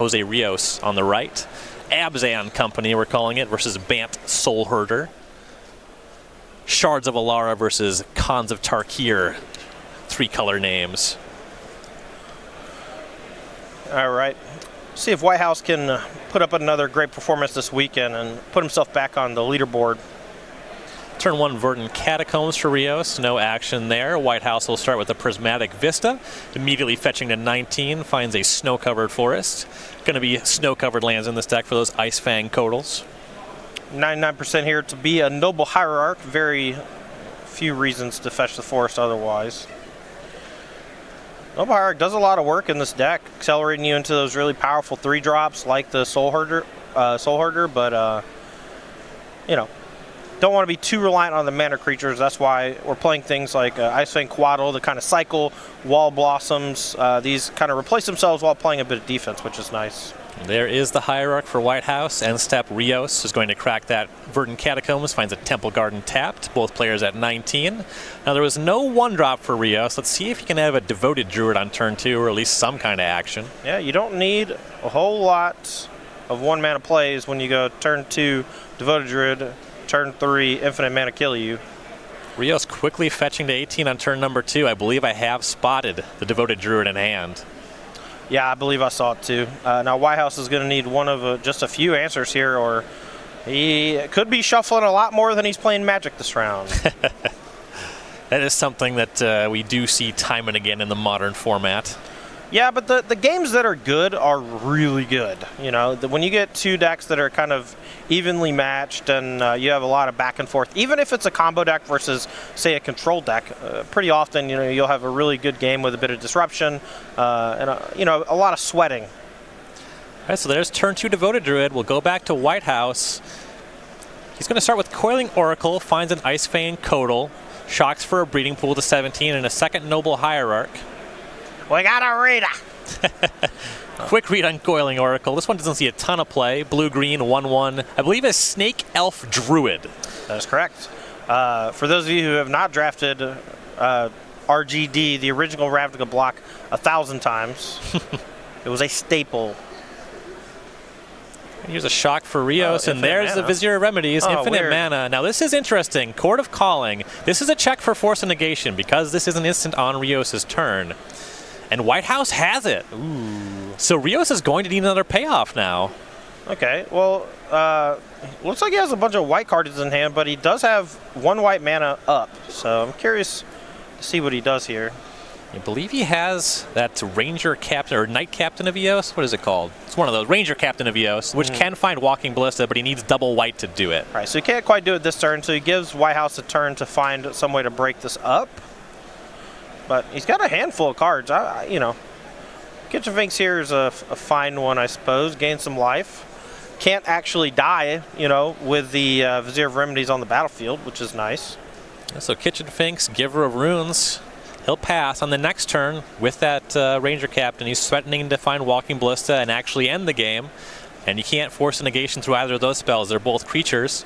Jose Rios on the right. Abzan Company, we're calling it, versus Bant Soul Herder. Shards of Alara versus Khans of Tarkir. 3-color names. All right. See if Whitehouse can put up another great performance this weekend and put himself back on the leaderboard. Turn 1 Verdant Catacombs for Rios. No action there. Whitehouse will start with a Prismatic Vista. Immediately fetching to 19. Finds a snow-covered forest. Going to be snow-covered lands in this deck for those Ice Fang Codals. 99% here to be a Noble Hierarch. Very few reasons to fetch the forest otherwise. Noble Hierarch does a lot of work in this deck, accelerating you into those really powerful 3-drops like the Soul Herder, but you know, don't want to be too reliant on the mana creatures. That's why we're playing things like Ice Fang Quaddle, the kind of cycle, Wall Blossoms. These kind of replace themselves while playing a bit of defense, which is nice. There is the Hierarch for Whitehouse. End step Rios is going to crack that Verdant Catacombs, finds a Temple Garden tapped, both players at 19. Now there was no 1-drop for Rios. Let's see if he can have a Devoted Druid on turn 2, or at least some kind of action. Yeah, you don't need a whole lot of 1-mana plays when you go turn 2, Devoted Druid, turn 3, Infinite Mana Kill You. Rios quickly fetching to 18 on turn number 2. I believe I have spotted the Devoted Druid in hand. Yeah, I believe I saw it too. Now Whitehouse is going to need one of just a few answers here, or he could be shuffling a lot more than he's playing Magic this round. That is something that we do see time and again in the modern format. Yeah, but the games that are good are really good. You know, when you get 2 decks that are kind of evenly matched and you have a lot of back and forth, even if it's a combo deck versus, say, a control deck, pretty often, you know, you'll have a really good game with a bit of disruption and, you know, a lot of sweating. All right, so there's turn 2 Devoted Druid. We'll go back to Whitehouse. He's going to start with Coiling Oracle, finds an Ice Fang Codal, shocks for a Breeding Pool to 17, and a second Noble Hierarch. We got a reader. Quick read on Coiling Oracle. This one doesn't see a ton of play. Blue-green, 1/1. I believe a Snake Elf Druid. That is correct. For those of you who have not drafted RGD, the original Ravnica block, 1,000 times, it was a staple. Here's a shock for Rios, and there's mana. the Vizier of Remedies, infinite weird. mana. Now this is interesting. Court of Calling. This is a check for Force of Negation because this is an instant on Rios' turn. And Whitehouse has it. Ooh. So Rios is going to need another payoff now. Okay, well, looks like he has a bunch of white cards in hand, but he does have 1 white mana up. So I'm curious to see what he does here. I believe he has that Ranger Captain, or Knight Captain of Eos. What is it called? It's one of those. Ranger Captain of Eos, which can find Walking Ballista, but he needs double white to do it. All right, so he can't quite do it this turn, so he gives Whitehouse a turn to find some way to break this up. But he's got a handful of cards. You know, Kitchen Finks here is a fine one, I suppose. Gain some life. Can't actually die, you know, with the Vizier of Remedies on the battlefield, which is nice. So Kitchen Finks, Giver of Runes. He'll pass on the next turn with that Ranger Captain. He's threatening to find Walking Ballista and actually end the game. And you can't force a negation through either of those spells. They're both creatures.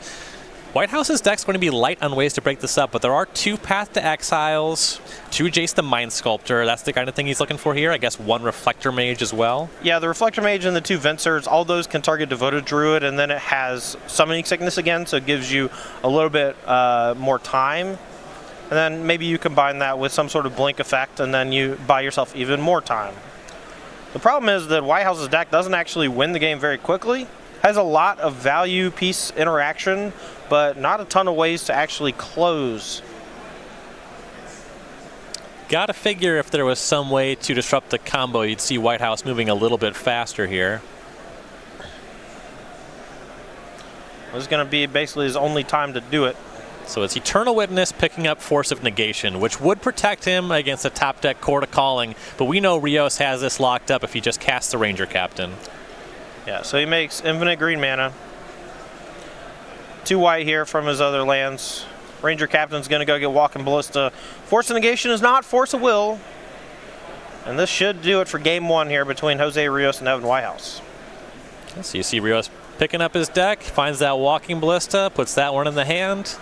Whitehouse's deck's going to be light on ways to break this up, but there are 2 Path to Exiles, 2 Jace the Mind Sculptor. That's the kind of thing he's looking for here. I guess 1 Reflector Mage as well. Yeah, the Reflector Mage and the 2 Vincers, all those can target Devoted Druid, and then it has Summoning Sickness again, so it gives you a little bit more time. And then maybe you combine that with some sort of blink effect, and then you buy yourself even more time. The problem is that Whitehouse's deck doesn't actually win the game very quickly. Has a lot of value piece interaction, but not a ton of ways to actually close. Gotta figure if there was some way to disrupt the combo, you'd see Whitehouse moving a little bit faster here. This is going to be basically his only time to do it. So it's Eternal Witness picking up Force of Negation, which would protect him against a top deck Court of Calling, but we know Rios has this locked up if he just casts the Ranger Captain. Yeah, so he makes infinite green mana. 2 white here from his other lands. Ranger Captain's going to go get Walking Ballista. Force of Negation is not Force of Will. And this should do it for game 1 here between Jose Rios and Evan Whitehouse. So you see Rios picking up his deck, finds that Walking Ballista, puts that one in the hand.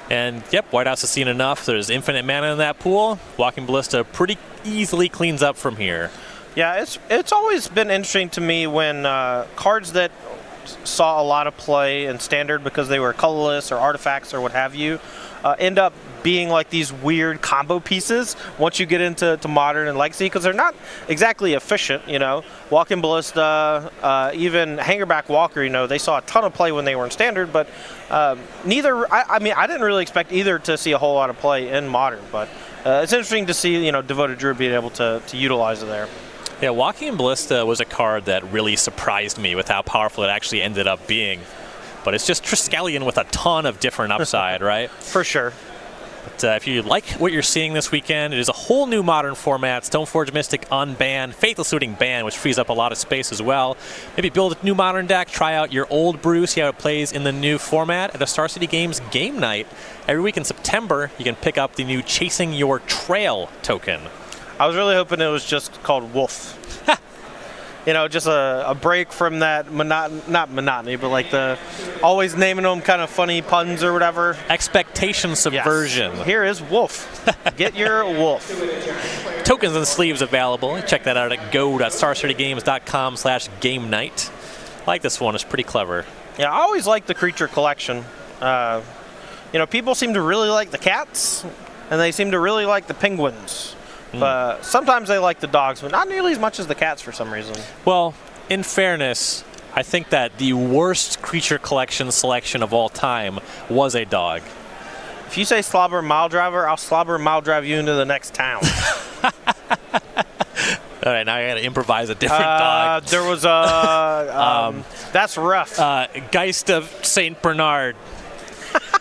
And yep, Whitehouse has seen enough. There's infinite mana in that pool. Walking Ballista pretty easily cleans up from here. Yeah, it's always been interesting to me when cards that saw a lot of play in Standard because they were colorless or artifacts or what have you end up being like these weird combo pieces once you get into Modern and Legacy, because they're not exactly efficient. Walking Ballista, even Hangerback Walker, they saw a ton of play when they were in Standard, but neither. I didn't really expect either to see a whole lot of play in Modern, but it's interesting to see Devoted Druid being able to utilize it there. Yeah, Walking Ballista was a card that really surprised me with how powerful it actually ended up being. But it's just Triskelion with a ton of different upside, right? For sure. But if you like what you're seeing this weekend, it is a whole new Modern format. Stoneforge Mystic unbanned, Faithless Looting banned, which frees up a lot of space as well. Maybe build a new Modern deck, try out your old brew, see how it plays in the new format at a Star City Games game night. Every week in September, you can pick up the new Chasing Your Trail token. I was really hoping it was just called Wolf. Just a break from that not monotony, but like the always naming them kind of funny puns or whatever. Expectation subversion. Yes. Here is Wolf. Get your Wolf. Tokens and sleeves available. Check that out at go.starcitygames.com/game night. I like this one. It's pretty clever. Yeah, I always like the creature collection. People seem to really like the cats, and they seem to really like the penguins. But sometimes they like the dogs, but not nearly as much as the cats for some reason. Well, in fairness, I think that the worst creature collection selection of all time was a dog. If you say slobber mile driver, I'll slobber mile drive you into the next town. All right, now I got to improvise a different dog. There was a... that's rough. Geist of St. Bernard.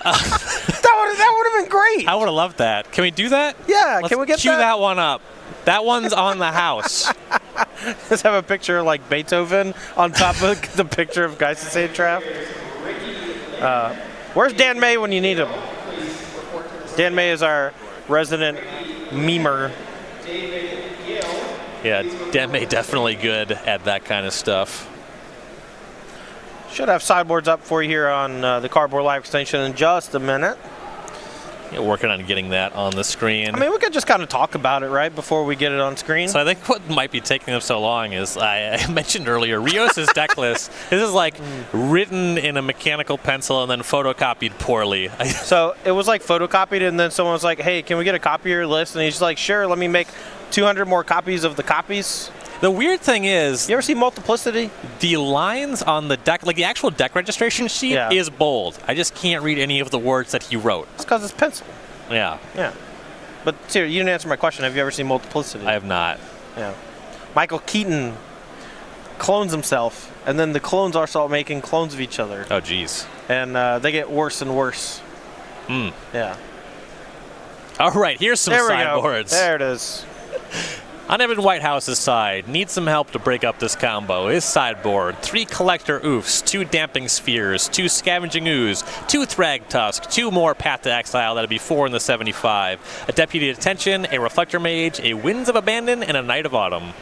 That would have been great. I would have loved that. Can we do that? Yeah, Let's can we get cue that one up? That one's on the house. Let's have a picture of like Beethoven on top of the picture of Geist of St. Trap. Where's Dan May when you need him? Dan May is our resident memer. Yeah, Dan May definitely good at that kind of stuff. Should have sideboards up for you here on the Cardboard Live extension in just a minute. Yeah, working on getting that on the screen. We could just kind of talk about it, right, before we get it on screen. So I think what might be taking them so long is, I mentioned earlier, Rios' deck list. This is like written in a mechanical pencil and then photocopied poorly. So it was like photocopied, and then someone was like, hey, can we get a copy of your list? And he's like, sure, let me make 200 more copies of the copies. The weird thing is... You ever see Multiplicity? The lines on the deck, like the actual deck registration sheet, is bold. I just can't read any of the words that he wrote. It's because it's pencil. Yeah. Yeah. But seriously, you didn't answer my question. Have you ever seen Multiplicity? I have not. Yeah. Michael Keaton clones himself, and then the clones are start making clones of each other. Oh, geez. And they get worse and worse. Yeah. All right, here's some sideboards. There it is. On Evan Whitehouse's side, needs some help to break up this combo. His sideboard, 3 Collector Oofs, 2 Damping Spheres, 2 Scavenging Ooze, 2 Thrag Tusk, 2 more Path to Exile, that'd be 4 in the 75. A Deputy Detention, a Reflector Mage, a Winds of Abandon, and a Night of Autumn.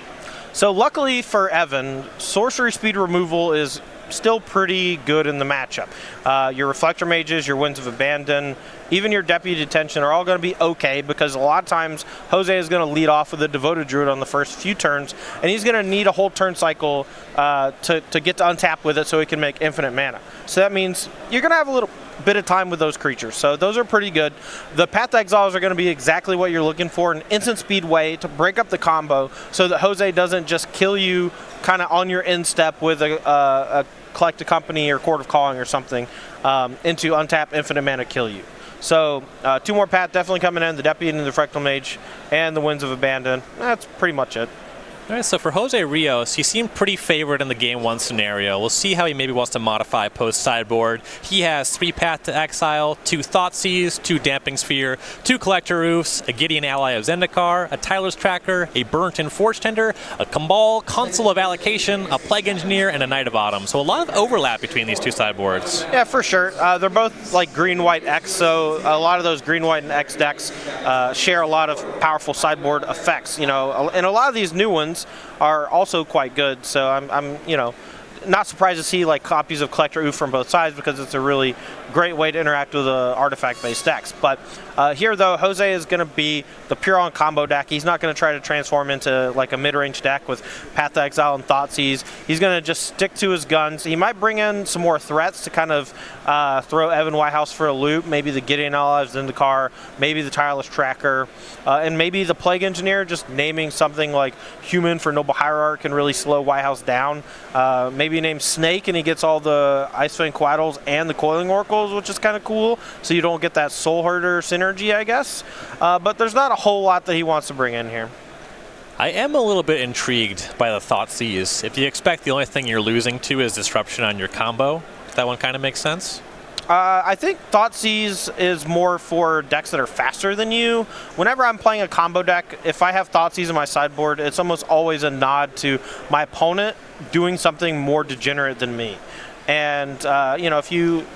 So luckily for Evan, Sorcery Speed Removal is still pretty good in the matchup. Your Reflector Mages, your Winds of Abandon, even your Deputy Detention are all going to be okay, because a lot of times Jose is going to lead off with a Devoted Druid on the first few turns, and he's going to need a whole turn cycle to get to untap with it so he can make infinite mana. So that means you're going to have a little bit of time with those creatures. So those are pretty good. The Path to Exiles are going to be exactly what you're looking for, an instant speed way to break up the combo so that Jose doesn't just kill you kind of on your end step with a Collect a Company or Court of Calling or something into untap infinite mana kill you. So 2 more Path definitely coming in, the Deputy and the Fractal Mage, and the Winds of Abandon. That's pretty much it. All right, so for Jose Rios, he seemed pretty favored in the Game 1 scenario. We'll see how he maybe wants to modify post-sideboard. He has 3 Path to Exile, 2 Thoughtseize, 2 Damping Sphere, 2 Collector Roofs, a Gideon Ally of Zendikar, a Tyler's Tracker, a Burnt-in Forge Tender, a Cabal, Consul of Allocation, a Plague Engineer, and a Night of Autumn. So a lot of overlap between these 2 sideboards. Yeah, for sure. They're both like green-white X, so a lot of those green-white and X decks share a lot of powerful sideboard effects. And a lot of these new ones are also quite good. So I'm not surprised to see like copies of Collector Oof from both sides because it's a really great way to interact with artifact-based decks. But here, though, Jose is going to be the pure-on combo deck. He's not going to try to transform into like a mid-range deck with Path to Exile and Thoughtseize. He's going to just stick to his guns. He might bring in some more threats to kind of throw Evan Whitehouse for a loop. Maybe the Gideon Olives in the car, maybe the Tireless Tracker, and maybe the Plague Engineer, just naming something like Human for Noble Hierarch can really slow Whitehouse down. Maybe name Snake and he gets all the Icefang Quaddles and the Coiling Oracles, which is kind of cool, so you don't get that Soul Herder synergy, I guess. But there's not a whole lot that he wants to bring in here. I am a little bit intrigued by the Thoughtseize. If you expect the only thing you're losing to is disruption on your combo, that one kind of makes sense. I think Thoughtseize is more for decks that are faster than you. Whenever I'm playing a combo deck, if I have Thoughtseize in my sideboard, it's almost always a nod to my opponent doing something more degenerate than me. And, if you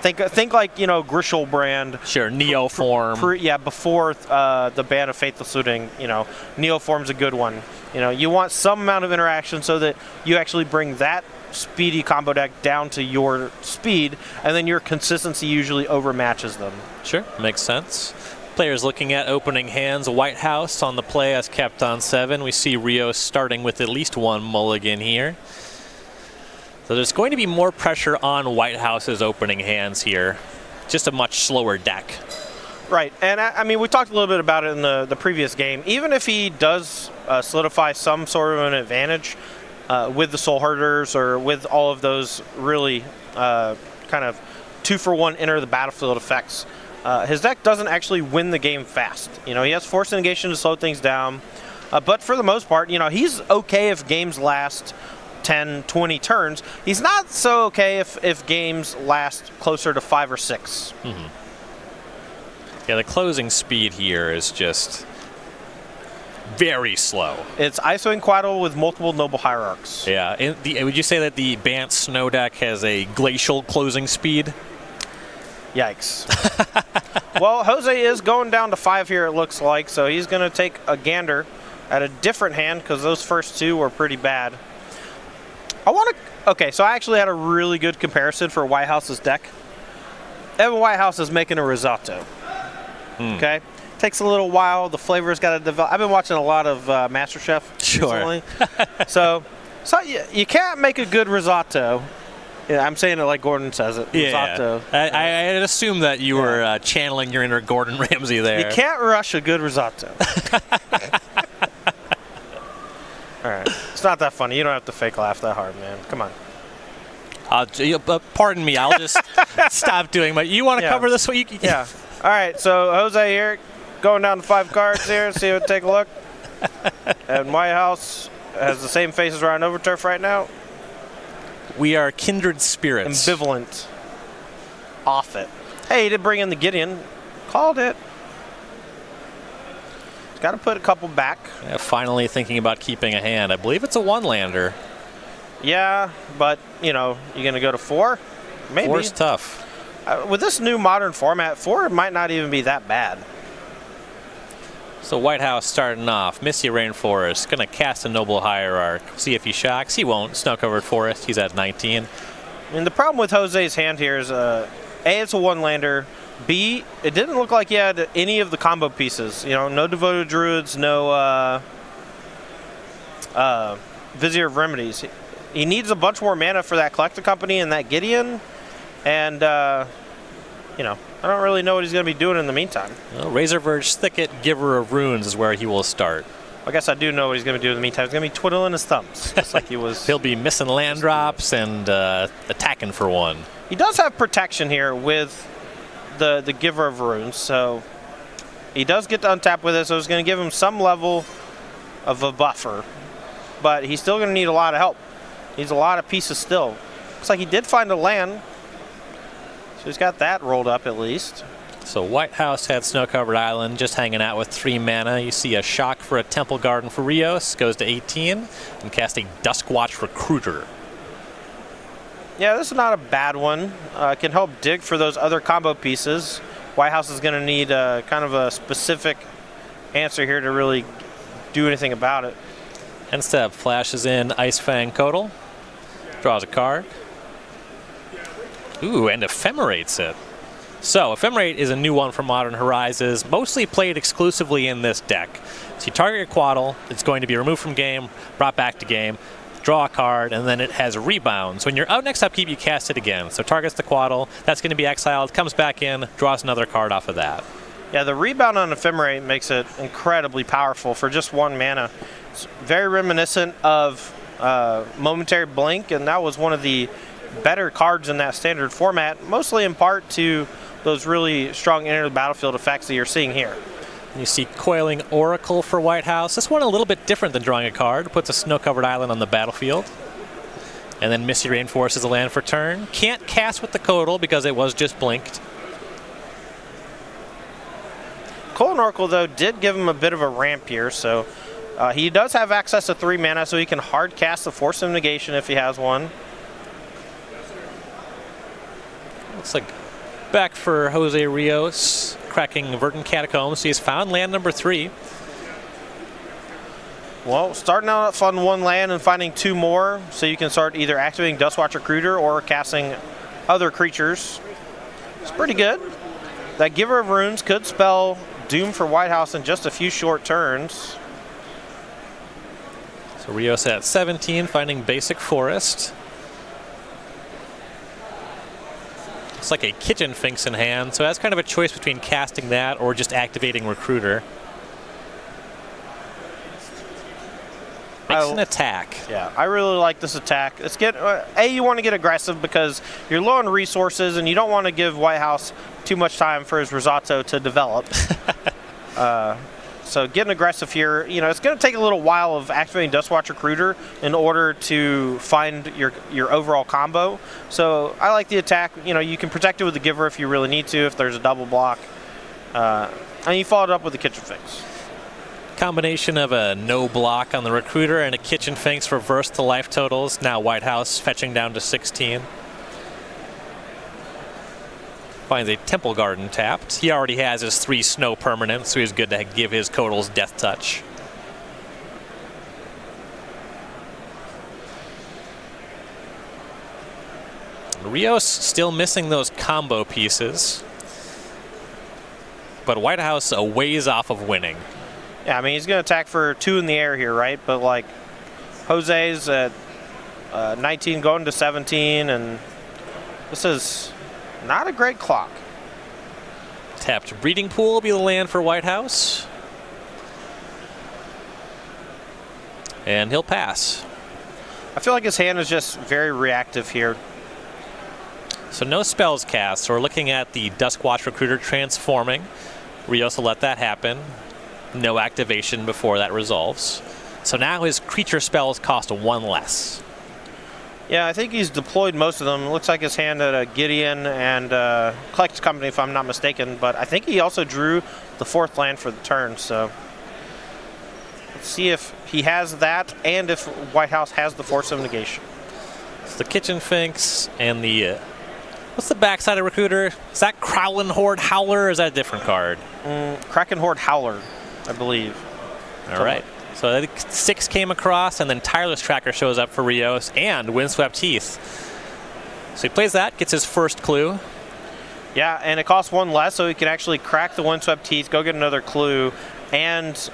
think like, Grishol brand. Sure, Neoform. Before the ban of Faithless Looting, Neoform's a good one. You want some amount of interaction so that you actually bring that speedy combo deck down to your speed, and then your consistency usually overmatches them. Sure, makes sense. Players looking at opening hands. Whitehouse on the play as kept on 7. We see Rios starting with at least one mulligan here. So there's going to be more pressure on Whitehouse's opening hands here. Just a much slower deck. Right, and I mean, we talked a little bit about it in the previous game. Even if he does solidify some sort of an advantage with the Soul Herders or with all of those really kind of 2-for-1 enter the battlefield effects, his deck doesn't actually win the game fast. He has Force Negation to slow things down, but for the most part, he's okay if games last 10, 20 turns. He's not so okay if games last closer to 5 or 6. Mm-hmm. Yeah, the closing speed here is just very slow. It's Icewing Quaddle with multiple Noble Hierarchs. Yeah. Would you say that the Bant Snow deck has a glacial closing speed? Yikes. Well, Jose is going down to 5 here, it looks like, so he's going to take a gander at a different hand because those first 2 were pretty bad. Okay, so I actually had a really good comparison for Whitehouse's deck. Evan Whitehouse is making a risotto. Okay? Takes a little while. The flavor's got to develop. I've been watching a lot of MasterChef recently. So you can't make a good risotto. Yeah, I'm saying it like Gordon says it. Risotto. I had assumed that you were channeling your inner Gordon Ramsay there. You can't rush a good risotto. All right. It's not that funny. You don't have to fake laugh that hard, man. Come on. Pardon me. I'll just stop doing my... You want to cover this one? Yeah. All right. So Jose here, going down to 5 cards here. Take a look. And Whitehouse has the same faces around Overturf right now. We are kindred spirits. Ambivalent. Off it. Hey, he did bring in the Gideon. Called it. He's got to put a couple back. Yeah, finally thinking about keeping a hand. I believe it's a 1-lander. Yeah, but, you're going to go to 4? Maybe. 4's tough. With this new modern format, 4 might not even be that bad. So Whitehouse starting off. Misty Rainforest. Going to cast a Noble Hierarch. See if he shocks. He won't. Snow-covered forest. He's at 19. And the problem with Jose's hand here is, A, it's a 1-lander. B, it didn't look like he had any of the combo pieces. No Devoted Druids, no Vizier of Remedies. He needs a bunch more mana for that Collector Company and that Gideon. And, I don't really know what he's going to be doing in the meantime. Well, Razorverge Thicket, Giver of Runes is where he will start. I guess I do know what he's going to do in the meantime. He's going to be twiddling his thumbs, just like he was. He'll be missing land drops and attacking for 1. He does have protection here with the Giver of Runes, so he does get to untap with it, so it's going to give him some level of a buffer. But he's still going to need a lot of help. He needs a lot of pieces still. Looks like he did find a land, so he's got that rolled up at least. So Whitehouse had Snow-Covered Island, just hanging out with 3 mana. You see a shock for a Temple Garden for Rios, goes to 18, and casting Duskwatch Recruiter. Yeah, this is not a bad one. Can help dig for those other combo pieces. Whitehouse is going to need kind of a specific answer here to really do anything about it. End step flashes in Icefang Kotal. Draws a card. Ooh, and ephemerates it. So, Ephemerate is a new one from Modern Horizons, mostly played exclusively in this deck. So you target your Quaddle, it's going to be removed from game, brought back to game, draw a card, and then it has rebound. So when you're out next upkeep, you cast it again. So targets the Quaddle, that's going to be exiled, comes back in, draws another card off of that. Yeah, the rebound on Ephemerate makes it incredibly powerful for just 1 mana. It's very reminiscent of Momentary Blink, and that was one of the better cards in that standard format, mostly in part to those really strong enter the battlefield effects that you're seeing here. And you see Coiling Oracle for Whitehouse. This one a little bit different than drawing a card. Puts a snow-covered island on the battlefield. And then Misty Rain forces a land for turn. Can't cast with the Coatl because it was just blinked. Coiling Oracle, though, did give him a bit of a ramp here, so he does have access to 3 mana, so he can hard cast the Force of Negation if he has one. Looks like back for Jose Rios, cracking Verdant Catacombs. He's found land number 3. Well, starting out at fun 1 land and finding 2 more, so you can start either activating Dustwatch Recruiter or casting other creatures. It's pretty good. That Giver of Runes could spell Doom for Whitehouse in just a few short turns. So Rios at 17, finding Basic Forest. It's like a Kitchen Finks in hand, so that's kind of a choice between casting that or just activating Recruiter. Makes an attack. Yeah, I really like this attack. It's you want to get aggressive because you're low on resources and you don't want to give Whitehouse too much time for his risotto to develop. So getting aggressive here, it's going to take a little while of activating Dustwatch Recruiter in order to find your overall combo. So I like the attack. You can protect it with the Giver if you really need to, if there's a double block. And you follow it up with the Kitchen Finks. Combination of a no block on the Recruiter and a Kitchen Finks reverse the life totals. Now Whitehouse fetching down to 16. Finds a Temple Garden tapped. He already has his 3 snow permanents, so he's good to give his Coatls Death Touch. Rios still missing those combo pieces, but Whitehouse a ways off of winning. Yeah, I mean, he's going to attack for 2 in the air here, right? But like Jose's at 19 going to 17, and this is not a great clock. Tapped Breeding Pool will be the land for Whitehouse. And he'll pass. I feel like his hand is just very reactive here. So no spells cast. So we're looking at the Duskwatch Recruiter transforming. Rios will let that happen. No activation before that resolves. So now his creature spells cost 1 less. Yeah, I think he's deployed most of them. It looks like his hand at a Gideon and Collects Company, if I'm not mistaken. But I think he also drew the 4th land for the turn. So let's see if he has that and if Whitehouse has the Force of Negation. So the Kitchen Finks and the... what's the backside of Recruiter? Is that Crowlin Horde Howler or is that a different card? Kraken Horde Howler, I believe. All right. So I think 6 came across, and then Tireless Tracker shows up for Rios, and Windswept Heath. So he plays that, gets his first clue. Yeah, and it costs 1 less, so he can actually crack the Windswept Heath, go get another clue, and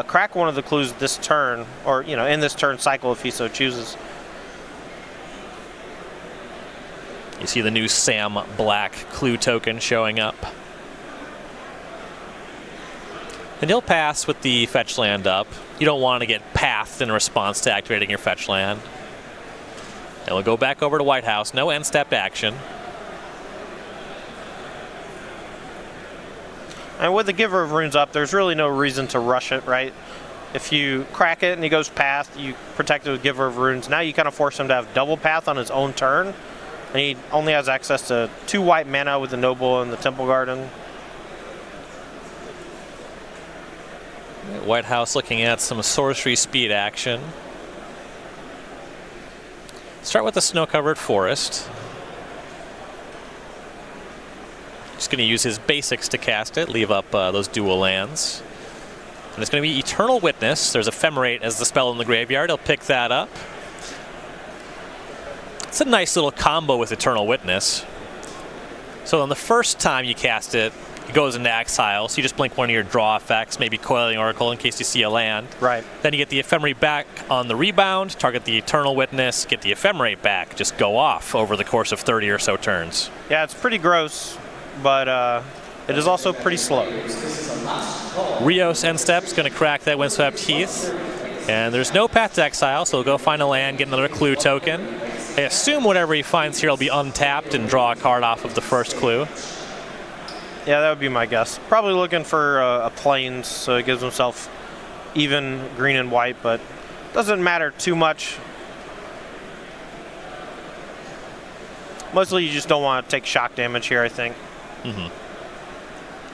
crack one of the clues this turn, or in this turn cycle if he so chooses. You see the new Sam Black clue token showing up. And he'll pass with the fetch land up. You don't want to get pathed in response to activating your fetch land. It'll go back over to Whitehouse. No end step action. And with the Giver of Runes up, there's really no reason to rush it, right? If you crack it and he goes path, you protect it with Giver of Runes. Now you kind of force him to have double path on his own turn. And he only has access to 2 white mana with the Noble and the Temple Garden. Whitehouse looking at some sorcery speed action. Start with the snow-covered forest. Just going to use his basics to cast it, leave up those dual lands. And it's going to be Eternal Witness. There's Ephemerate as the spell in the graveyard. He'll pick that up. It's a nice little combo with Eternal Witness. So on the first time you cast it, it goes into exile, so you just blink one of your draw effects, maybe Coiling Oracle in case you see a land. Right. Then you get the Ephemerate back on the rebound, target the Eternal Witness, get the Ephemerate back, just go off over the course of 30 or so turns. Yeah, it's pretty gross, but it is also pretty slow. Rios end step's going to crack that Windswept Heath, and there's no path to exile, so he'll go find a land, get another clue token. I assume whatever he finds here will be untapped and draw a card off of the first clue. Yeah, that would be my guess. Probably looking for a plains, so he gives himself even green and white, but doesn't matter too much. Mostly you just don't want to take shock damage here, I think.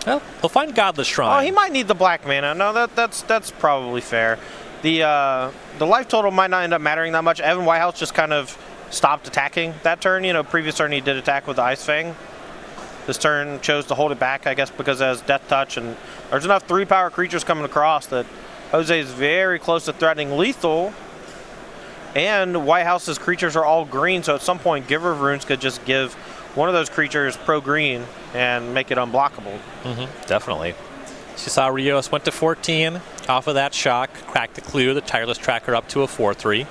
Well, he'll find Godless Shrine. Oh, he might need the black mana. No, that's probably fair. The life total might not end up mattering that much. Evan Whitehouse just kind of stopped attacking that turn. You know, previous turn he did attack with the Ice Fang. This turn chose to hold it back, I guess, because it has Death Touch, and there's enough 3-power creatures coming across that Jose is very close to threatening lethal. And Whitehouse's creatures are all green, so at some point Giver of Runes could just give one of those creatures pro-green and make it unblockable. Definitely. So you saw Rios went to 14. Off of that shock, cracked the clue, the Tireless Tracker up to a 4-3.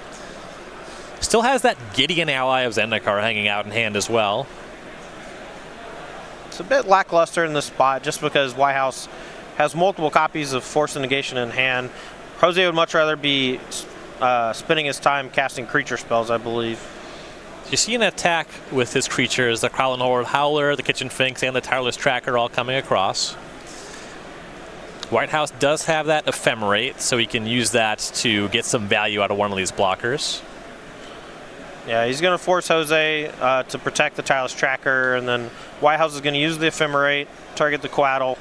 Still has that Gideon ally of Zendikar hanging out in hand as well. It's a bit lackluster in this spot just because Whitehouse has multiple copies of Force of Negation in hand. Jose would much rather be spending his time casting creature spells, I believe. You see an attack with his creatures, the Kralin Horde Howler, the Kitchen Finks, and the Tireless Tracker all coming across. Whitehouse does have that Ephemerate, so he can use that to get some value out of one of these blockers. Yeah, he's going to force Jose to protect the Tireless Tracker, and then Whitehouse is going to use the Ephemerate, target the Coatl.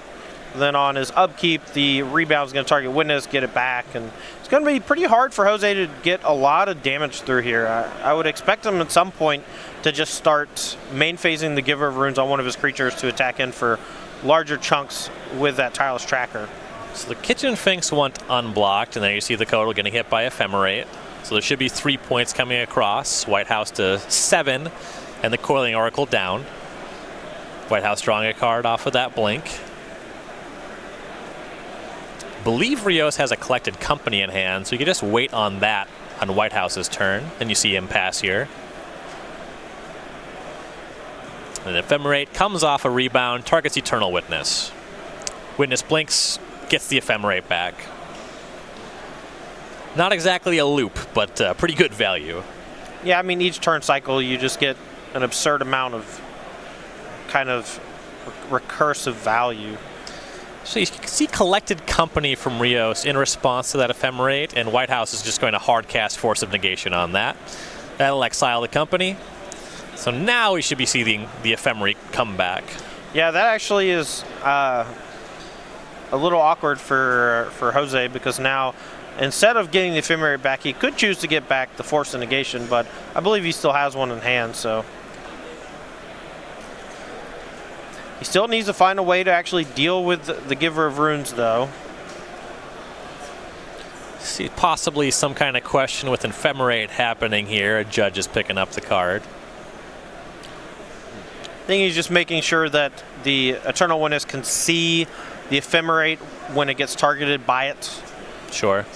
Then on his upkeep, the rebound is going to target Witness, get it back, and it's going to be pretty hard for Jose to get a lot of damage through here. I would expect him at some point to just start main phasing the Giver of Runes on one of his creatures to attack in for larger chunks with that Tireless Tracker. So the Kitchen Finks want unblocked, and then you see the Coatl getting hit by Ephemerate. So there should be 3 points coming across. Whitehouse to 7, and the Coiling Oracle down. Whitehouse drawing a card off of that blink. Believe Rios has a Collected Company in hand, so you can just wait on that on Whitehouse's turn, and you see him pass here. And Ephemerate comes off a rebound, targets Eternal Witness. Witness blinks, gets the Ephemerate back. Not exactly a loop, but pretty good value. Yeah, I mean, each turn cycle you just get an absurd amount of kind of recursive value. So you can see Collected Company from Rios in response to that Ephemerate, and Whitehouse is just going to hard cast Force of Negation on that. That'll exile the company. So now we should be seeing the Ephemerate come back. Yeah, that actually is a little awkward for Jose, because now instead of getting the Ephemerate back, he could choose to get back the Force of Negation, but I believe he still has one in hand, so. He still needs to find a way to actually deal with the Giver of Runes, though. See, possibly some kind of question with Ephemerate happening here. A judge is picking up the card. I think he's just making sure that the Eternal Witness can see the Ephemerate when it gets targeted by it. Sure.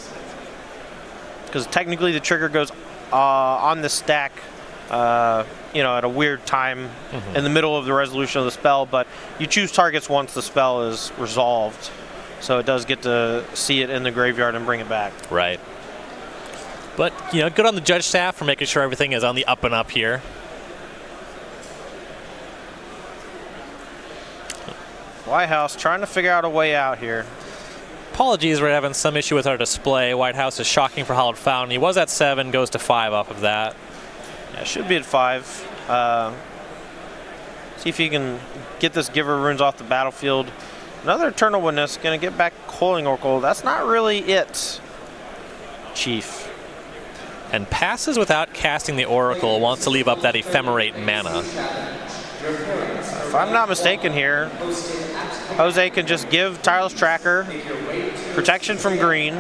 Because technically the trigger goes on the stack, you know, at a weird time in the middle of the resolution of the spell, but you choose targets once the spell is resolved. So it does get to see it in the graveyard and bring it back. Right. But, you know, good on the judge staff for making sure everything is on the up and up here. Whitehouse trying to figure out a way out here. Apologies, we're having some issue with our display. Whitehouse is shocking for Hallowed Fountain. He was at 7, goes to 5 off of that. Yeah, should be at 5. See if he can get this Giver of Runes off the battlefield. Another Eternal Witness, going to get back Coiling Oracle. That's not really it, Chief. And passes without casting the Oracle, wants to leave up that Ephemerate mana. If I'm not mistaken here, Jose can just give Tireless Tracker protection from green,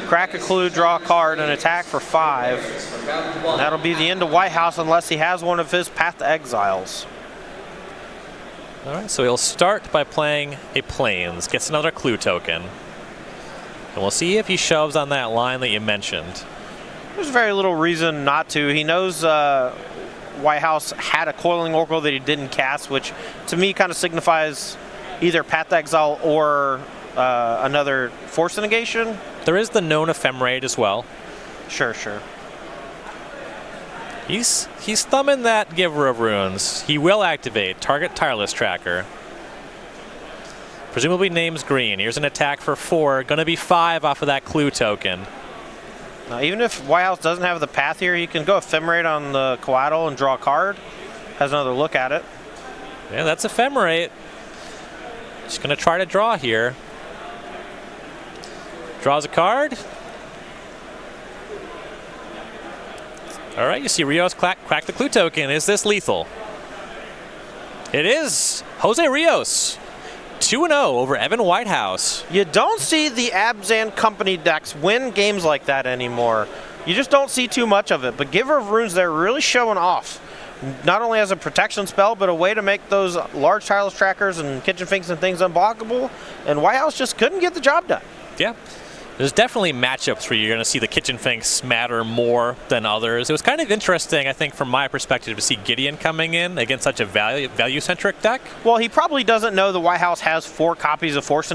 Crack a clue, draw a card, and attack for 5. And that'll be the end of Whitehouse unless he has one of his Path to Exiles. All right, so he'll start by playing a Plains, gets another clue token. And we'll see if he shoves on that line that you mentioned. There's very little reason not to. He knows Whitehouse had a Coiling Oracle that he didn't cast, which to me kind of signifies either Path to Exile or another Force Negation. There is the known Ephemerate as well. Sure, sure. He's thumbing that Giver of Runes. He will activate target Tireless Tracker. Presumably names green. Here's an attack for 4. Going to be 5 off of that clue token. Now, even if Whitehouse doesn't have the path here, he can go Ephemerate on the Coatl and draw a card. Has another look at it. Yeah, that's Ephemerate. Just going to try to draw here. Draws a card. All right, you see Rios crack the clue token. Is this lethal? It is. Jose Rios, 2-0 over Evan Whitehouse. You don't see the Abzan Company decks win games like that anymore. You just don't see too much of it. But Giver of Runes, they're really showing off. Not only as a protection spell, but a way to make those large Tireless Trackers and Kitchen Finks and things unblockable. And Whitehouse just couldn't get the job done. Yeah. There's definitely matchups where you're going to see the Kitchen Finks matter more than others. It was kind of interesting, I think, from my perspective, to see Gideon coming in against such a value-centric deck. Well, he probably doesn't know the Whitehouse has 4 copies of Force